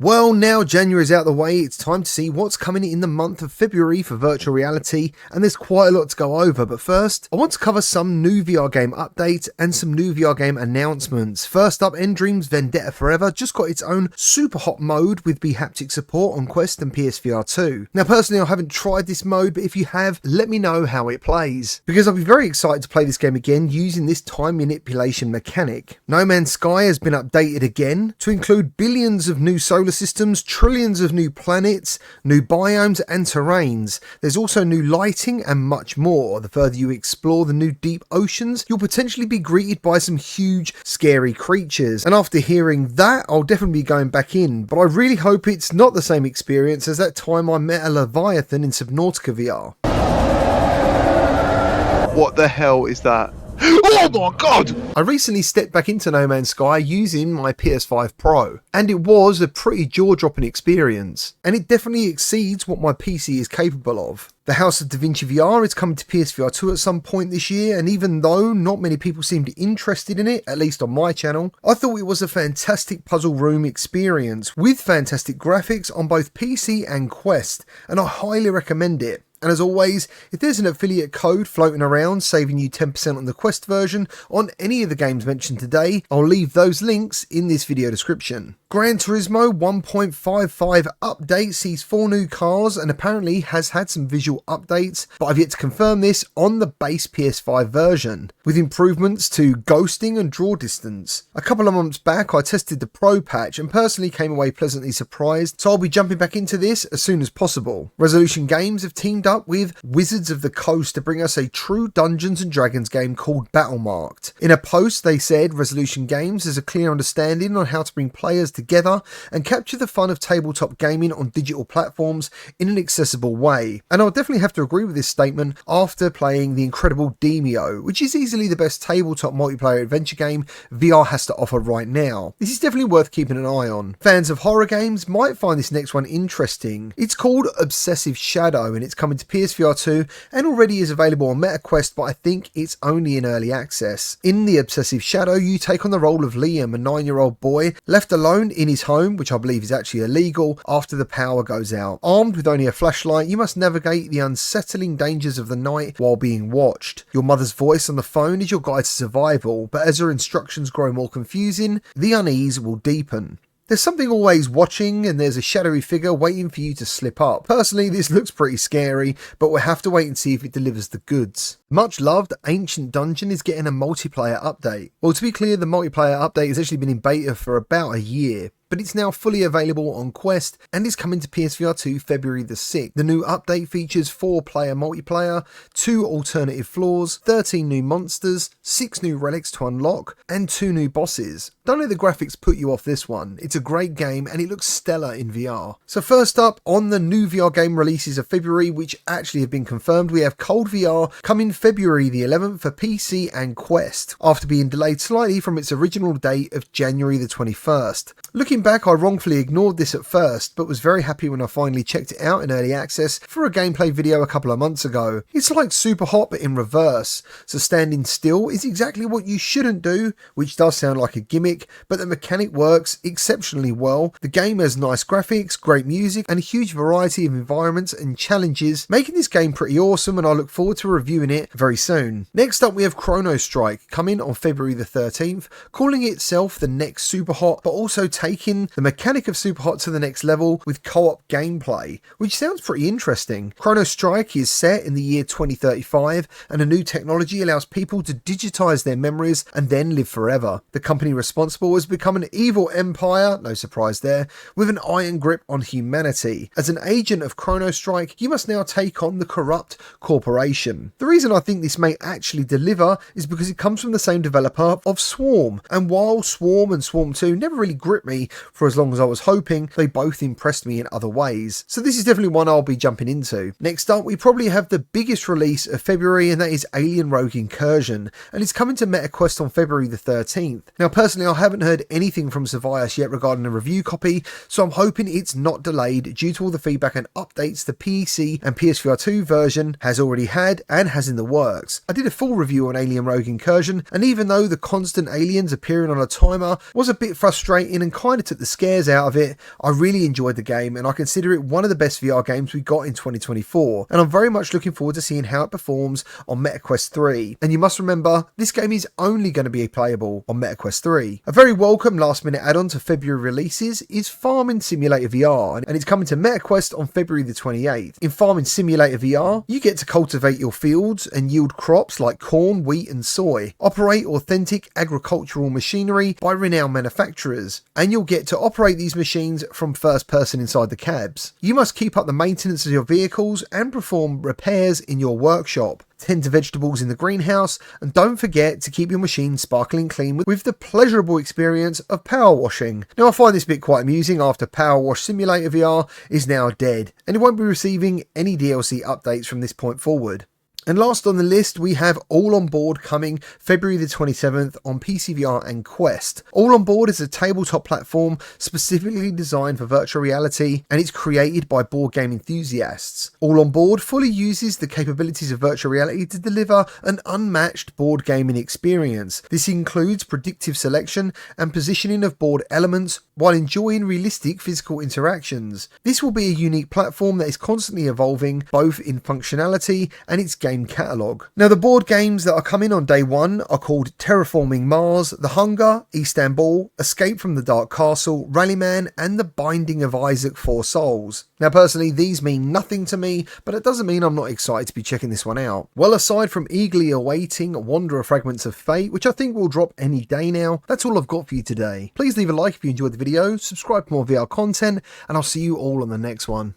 Well, now January's out of the way, it's time to see what's coming in the month of February for virtual reality, and there's quite a lot to go over, but first, I want to cover some new VR game updates and some new VR game announcements. First up, Endream's Vendetta Forever just got its own super hot mode with bHaptic support on Quest and PSVR2. Now personally, I haven't tried this mode, but if you have, let me know how it plays, because I'll be very excited to play this game again using this time manipulation mechanic. No Man's Sky has been updated again to include billions of new solar systems, trillions of new planets, new biomes and terrains. There's also new lighting and much more. The further you explore the new deep oceans, you'll potentially be greeted by some huge scary creatures, and after hearing that, I'll definitely be going back in, but I really hope it's not the same experience as that time I met a Leviathan in Subnautica VR. What the hell is that? Oh my god! I recently stepped back into No Man's Sky using my PS5 Pro, and it was a pretty jaw-dropping experience, and it definitely exceeds what my PC is capable of. The House of Da Vinci VR is coming to PSVR2 at some point this year, and even though not many people seemed interested in it, at least on my channel, I thought it was a fantastic puzzle room experience with fantastic graphics on both PC and Quest, and I highly recommend it. And as always, if there's an affiliate code floating around saving you 10% on the Quest version on any of the games mentioned today, I'll leave those links in this video description. Gran Turismo 1.55 update sees 4 new cars and apparently has had some visual updates, but I've yet to confirm this on the base PS5 version, with improvements to ghosting and draw distance. A couple of months back I tested the Pro patch and personally came away pleasantly surprised, so I'll be jumping back into this as soon as possible. Resolution Games have teamed up with Wizards of the Coast to bring us a true Dungeons and Dragons game called Battlemarked. In a post they said Resolution Games has a clear understanding on how to bring players together and capture the fun of tabletop gaming on digital platforms in an accessible way. And I'll definitely have to agree with this statement after playing the incredible Demio, which is easily the best tabletop multiplayer adventure game VR has to offer right now. This is definitely worth keeping an eye on. Fans of horror games might find this next one interesting. It's called Obsessive Shadow and it's coming to PSVR2 and already is available on MetaQuest, but I think it's only in early access. In the Obsessive Shadow, you take on the role of Liam, a 9-year-old boy left alone in his home, which I believe is actually illegal, after the power goes out. Armed with only a flashlight, you must navigate the unsettling dangers of the night while being watched. Your mother's voice on the phone is your guide to survival, but as her instructions grow more confusing, the unease will deepen. There's something always watching and there's a shadowy figure waiting for you to slip up. Personally, this looks pretty scary, but we'll have to wait and see if it delivers the goods. Much loved Ancient Dungeon is getting a multiplayer update. Well, to be clear, the multiplayer update has actually been in beta for about a year, but it's now fully available on Quest and is coming to PSVR2 February the 6th. The new update features 4-player multiplayer, 2 alternative floors, 13 new monsters, 6 new relics to unlock, and 2 new bosses. Don't let the graphics put you off this one. It's a great game and it looks stellar in VR. So first up, on the new VR game releases of February, which actually have been confirmed, we have Cold VR coming February the 11th for PC and Quest, after being delayed slightly from its original date of January the 21st. Looking back, I wrongfully ignored this at first, but was very happy when I finally checked it out in early access for a gameplay video a couple of months ago. It's like Super Hot but in reverse, so standing still is exactly what you shouldn't do, which does sound like a gimmick, but the mechanic works exceptionally well. The game has nice graphics, great music, and a huge variety of environments and challenges, making this game pretty awesome, and I look forward to reviewing it very soon. Next up we have Chrono coming on February the 13th, calling itself the next Super Hot, but also taking the mechanic of Super Hot to the next level with co-op gameplay, which sounds pretty interesting. Chrono Strike is set in the year 2035 and a new technology allows people to digitize their memories and then live forever. The company responsible has become an evil empire, no surprise there, with an iron grip on humanity. As an agent of Chrono Strike, you must now take on the corrupt corporation. The reason I think this may actually deliver is because it comes from the same developer of Swarm, and while Swarm and Swarm 2 never really gripped me for as long as I was hoping, they both impressed me in other ways. So this is definitely one I'll be jumping into. Next up, we probably have the biggest release of February, and that is Alien Rogue Incursion, and it's coming to MetaQuest on February the 13th. Now personally, I haven't heard anything from Survios yet regarding a review copy, so I'm hoping it's not delayed due to all the feedback and updates the PC and PSVR2 version has already had and has in the works. I did a full review on Alien Rogue Incursion, and even though the constant aliens appearing on a timer was a bit frustrating and kind of took the scares out of it. I really enjoyed the game and I consider it one of the best VR games we got in 2024, and I'm very much looking forward to seeing how it performs on MetaQuest 3. And you must remember, this game is only going to be playable on MetaQuest 3. A very welcome last minute add-on to February releases is Farming Simulator VR, and it's coming to MetaQuest on February the 28th. In Farming Simulator VR, you get to cultivate your fields and yield crops like corn, wheat and soy, operate authentic agricultural machinery by renowned manufacturers, and you'll get to operate these machines from first person inside the cabs. You must keep up the maintenance of your vehicles and perform repairs in your workshop, tend to vegetables in the greenhouse, and don't forget to keep your machine sparkling clean with the pleasurable experience of power washing. Now I find this bit quite amusing after Power Wash Simulator VR is now dead and it won't be receiving any DLC updates from this point forward. And last on the list, we have All On Board coming February the 27th on PCVR and Quest. All On Board is a tabletop platform specifically designed for virtual reality, and it's created by board game enthusiasts. All On Board fully uses the capabilities of virtual reality to deliver an unmatched board gaming experience. This includes predictive selection and positioning of board elements while enjoying realistic physical interactions. This will be a unique platform that is constantly evolving both in functionality and its game catalogue. Now the board games that are coming on day one are called Terraforming Mars, The Hunger, Istanbul, Escape from the Dark Castle, Rallyman and The Binding of Isaac 4 Souls. Now personally these mean nothing to me, but it doesn't mean I'm not excited to be checking this one out. Well, aside from eagerly awaiting Wanderer Fragments of Fate, which I think will drop any day now, that's all I've got for you today. Please leave a like if you enjoyed the video, subscribe for more VR content, and I'll see you all on the next one.